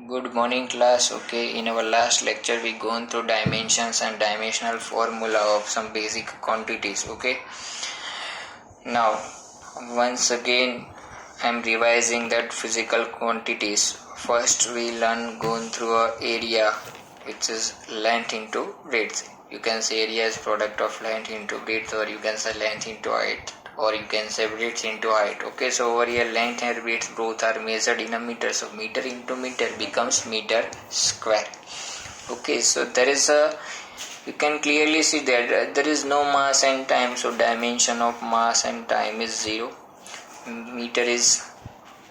Good morning class. Okay, in our last lecture we gone through dimensions and dimensional formula of some basic quantities. Okay, now once again I am revising that physical quantities. First we learn going through a area which is length into breadth. You can say area is product of length into breadth, or you can say length into height, or you can say breadth into height. Okay, so over here length and breadth both are measured in a meter, so meter into meter becomes meter square. Okay, so there is a, you can clearly see that there is no mass and time, so dimension of mass and time is 0. Meter is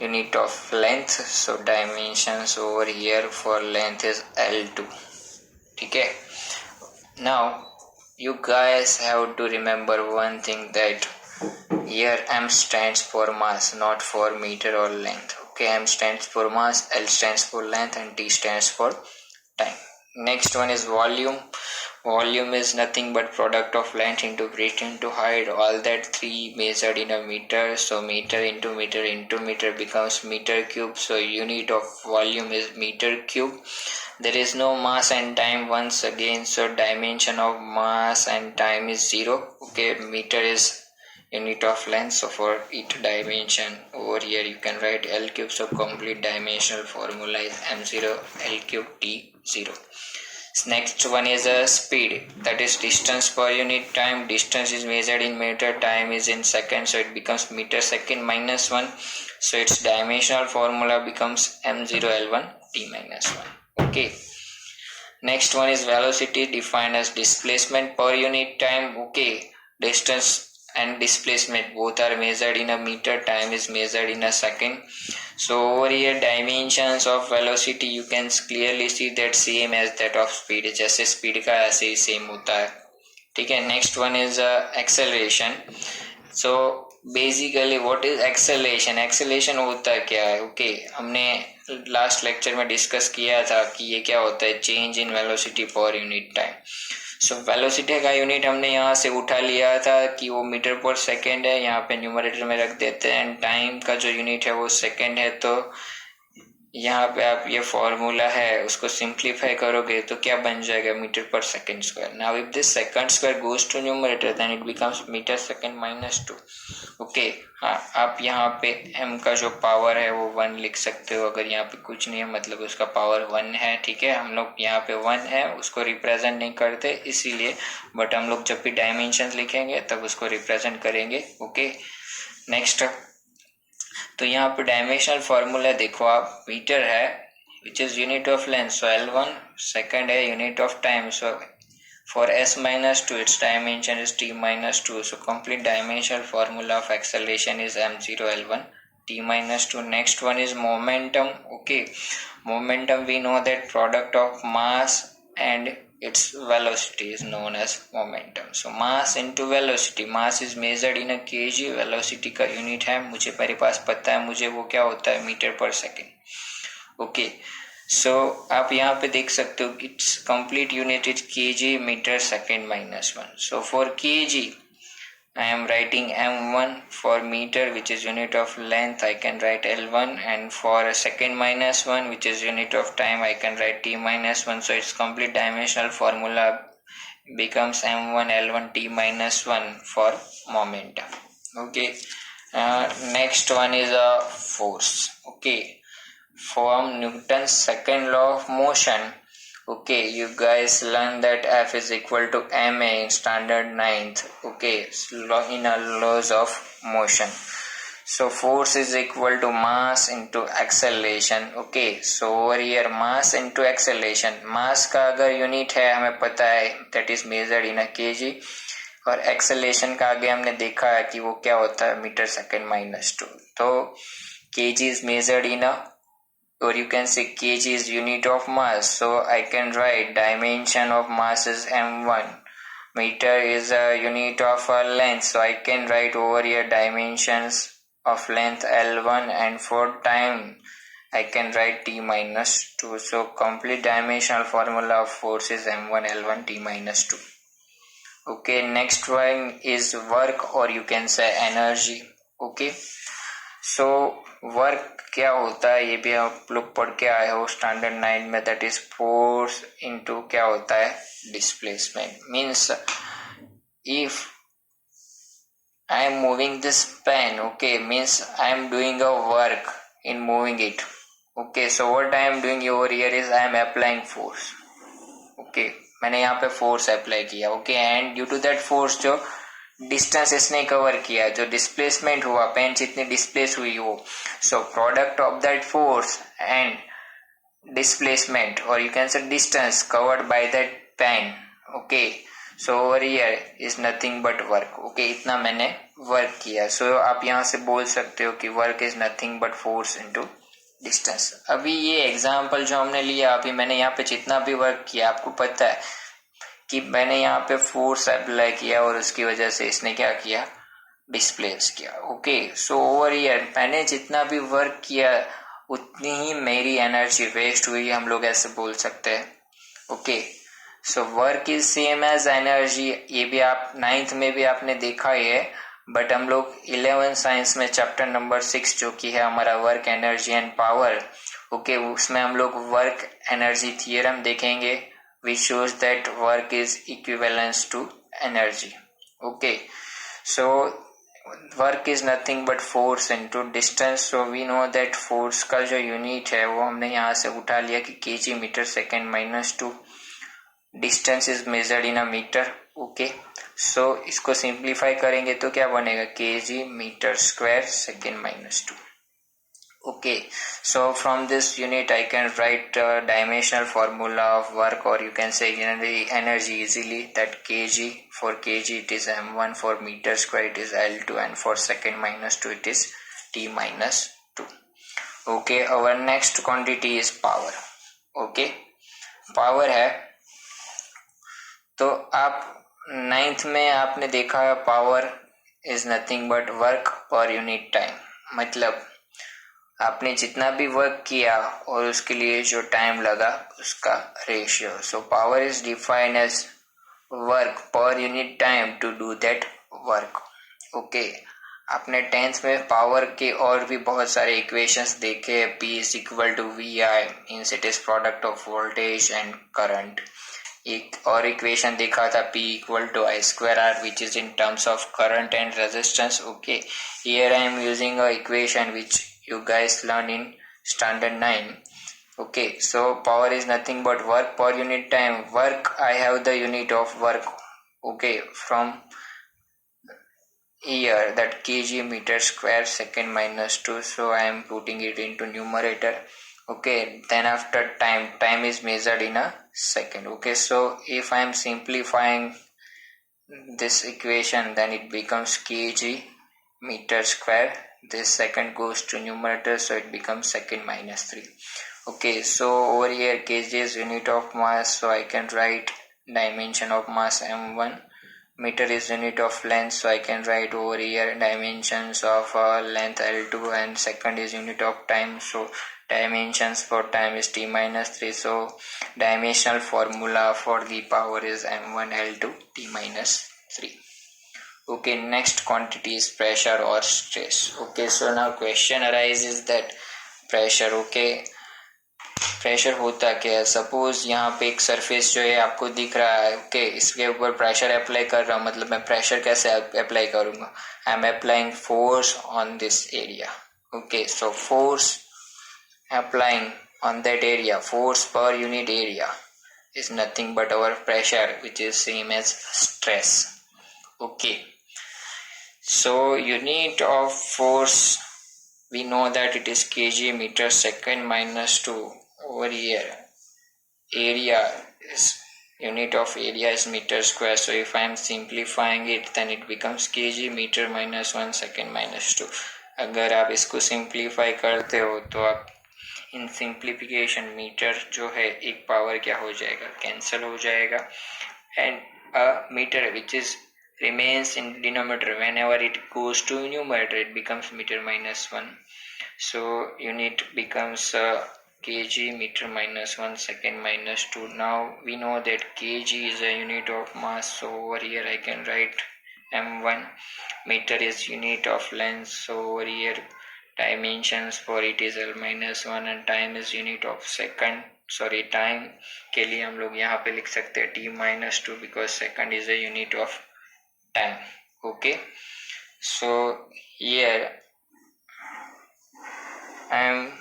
unit of length, so dimensions over here for length is L2. Okay, now you guys have to remember one thing, that here M stands for mass, not for meter or length. Okay, M stands for mass, L stands for length, and T stands for time. Next one is volume. Volume is nothing but product of length into breadth into height, all that three measured in a meter. So meter into meter into meter becomes meter cube. So unit of volume is meter cube. There is no mass and time once again, so dimension of mass and time is 0. Okay, meter is unit of length, so for each dimension over here you can write L cube. So complete dimensional formula is M0 L cube T0. Next one is a speed, that is distance per unit time. Distance is measured in meter, time is in seconds, so it becomes meter second minus 1. So its dimensional formula becomes M0L1 T minus 1. Okay. Next one is velocity, defined as displacement per unit time. Okay. Distance and displacement both are measured in a meter, time is measured in a second. So over here dimensions of velocity you can clearly see that same as that of speed, जैसे speed का ऐसे ही same होता है. ठीक है. Next one is acceleration. So basically what is acceleration? Acceleration होता क्या है? Okay, हमने लास्ट लेक्चर में डिस्कस किया था कि ये क्या होता है, चेंज इन वेलोसिटी पर यूनिट टाइम. सो वेलोसिटी का यूनिट हमने यहाँ से उठा लिया था कि वो मीटर पर सेकेंड है, यहाँ पे न्यूमरेटर में रख देते हैं. एंड टाइम का जो यूनिट है वो सेकेंड है, तो यहाँ पे आप ये फॉर्मूला है उसको सिंप्लीफाई करोगे तो क्या बन जाएगा, metre per second square. Now if this second square goes to numerator then it becomes metre second minus 2. Okay, हाँ, आप यहाँ पे m का जो पावर है वो 1 लिख सकते हो. अगर यहाँ पे कुछ नहीं है मतलब उसका पावर 1 है. ठीक है, हम लोग यहाँ पे 1 है उसको रिप्रेजेंट नहीं करते इसीलिए, बट हम लोग जब भी डायमेंशन लिखेंगे तब उसको रिप्रेजेंट करेंगे. ओके, नेक्स्ट, तो यहाँ पे डायमेंशनल फॉर्मूला देखो आप, मीटर है which is unit of length, so L1. Second है unit of time, so for s minus 2 its dimension is t minus 2. So complete dimensional formula of acceleration is m0 L1 t minus 2. Next one is momentum. Okay, momentum we know that product of mass and its velocity is known as momentum. So mass into velocity, mass is measured in a kg, velocity का unit है मुझे मेरे पास पता है, मुझे वो क्या होता है, मीटर पर सेकेंड. ओके, सो आप यहाँ पे देख सकते हो it's complete unit is kg metre second minus 1. So for kg I am writing m1, for meter which is unit of length I can write L1, and for second minus 1 which is unit of time I can write t minus 1. So its complete dimensional formula becomes m1 L1 t minus 1 for momentum. Okay, next one is a force. Okay, from Newton's second law of motion. Okay, you guys learn that F is equal to ma in standard 9th. Okay, in our laws of motion. So force is equal to mass into acceleration. Okay, so over here mass into acceleration. Mass का अगर unit है हमें पता है, that is measured in a kg, और acceleration का आगे हमने देखा है कि वो क्या होता है, मीटर सेकेंड माइनस 2. तो kg is measured in a, or you can say kg is unit of mass, so I can write dimension of mass is m1. Meter is a unit of length, so I can write over here dimensions of length L1, and for time I can write t minus 2. So complete dimensional formula of force is m1 L1 t minus 2. Okay, next one is work, or you can say energy. Okay, so work क्या होता है ये भी आप लोग पढ़ के आए हो स्टैंडर्ड 9 में, दैट इज फोर्स इनटू क्या होता है displacement. Means if I am moving this pen, okay, means I am doing a work in moving it. Okay, so what I am doing over here is I am applying force. Okay, मैंने यहाँ पे force apply किया। Okay, and due to that force जो distance इसने cover किया, जो displacement हुआ, pen जितनी डिस्प्लेस हुई हो, so product of that force and displacement or you can say distance covered by that pen, okay, so over here is nothing but work। okay, इतना मैंने वर्क किया। सो आप यहाँ से बोल सकते हो कि work is nothing but force into distance. अभी ये एग्जांपल जो हमने लिया, अभी मैंने यहाँ पे जितना भी वर्क किया, आपको पता है कि मैंने यहाँ पे फोर्स अप्लाई किया और उसकी वजह से इसने क्या किया, डिस्प्लेस किया। ओके, सो ओवर हियर मैंने जितना भी वर्क किया उतनी ही मेरी एनर्जी वेस्ट हुई, हम लोग ऐसे बोल सकते हैं। Okay, so work is same as energy, ये भी आप 9th में भी आपने देखा ही है, बट हम लोग 11 साइंस में चैप्टर नंबर 6 जो कि है हमारा work energy and power, okay, उसमें हम लोग वर्क एनर्जी थियरम देखेंगे which shows that work is equivalence to energy. Okay, so work is nothing but force into distance. So we know that force का जो यूनिट है वो हमने यहाँ से उठा लिया कि KG metre second minus 2, distance is measured in a metre. Okay, so इसको सिंप्लीफाई करेंगे तो क्या बनेगा, KG metre square second minus 2। okay, so from this unit I can write dimensional formula of work, or you can say energy easily, that kg, for kg it is m1, for meter square it is l2, and for second minus 2 it is t minus 2। okay, our next quantity is power। okay, power है, तो आप 9th में आपने देखा है power is nothing but work per unit time, मतलब आपने जितना भी वर्क किया और उसके लिए जो टाइम लगा उसका रेशियो। So power is defined as work per unit time to do that work. Okay, आपने 10th में पावर के और भी बहुत सारे इक्वेशंस देखे, P is equal to V I, means it is product of voltage and current. एक और इक्वेशन देखा था P equal to I square R, which is in terms of current and resistance. Okay, here I am using a equation which you guys learned in standard 9। okay, so power is nothing but work per unit time। work, I have the unit of work, okay, from here, that kg meter square second minus 2, so I am putting it into numerator। okay, then after time is measured in a second। okay, so if I am simplifying this equation, then it becomes kg meter square, this second goes to numerator, so it becomes second minus 3। okay, so over here kg is unit of mass, so I can write dimension of mass m1, meter is unit of length, so I can write over here dimensions of length l2, and second is unit of time, so dimensions for time is t minus 3, so dimensional formula for the power is m1 l2 t minus 3। okay, next quantity is pressure or stress। okay, so now question arises that pressure, okay, pressure होता क्या है। Suppose यहाँ पे एक surface जो है आपको दिख रहा है, ओके, इसके ऊपर प्रेशर अप्लाई कर रहा हूँ, मतलब मैं प्रेशर कैसे अप्लाई करूंगा, I am applying force on this area. Okay, so force applying on that area, force per unit area is nothing but our pressure, which is same as stress। okay, so unit of force we know that it is kg meter second minus 2। over here area is unit of area is meter square, so if I am simplifying it then it becomes kg meter minus 1 second minus 2। अगर आप इसको simplify करते हो तो आप इन simplification metre जो है एक पावर क्या हो जाएगा, कैंसिल हो जाएगा, and a metre which is remains in denominator whenever it goes to numerator it becomes meter minus 1, so unit becomes kg meter minus 1 second minus 2। now we know that kg is a unit of mass, so over here I can write m1, meter is unit of length, so over here dimensions for it is L-1 and time is unit of second. Sorry, time के लिए हम लोग यहाँ पे लिख सकते हैं T-2 because second is a unit of time. Okay, so here I am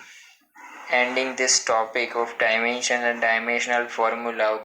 ending this topic of dimension and dimensional formula.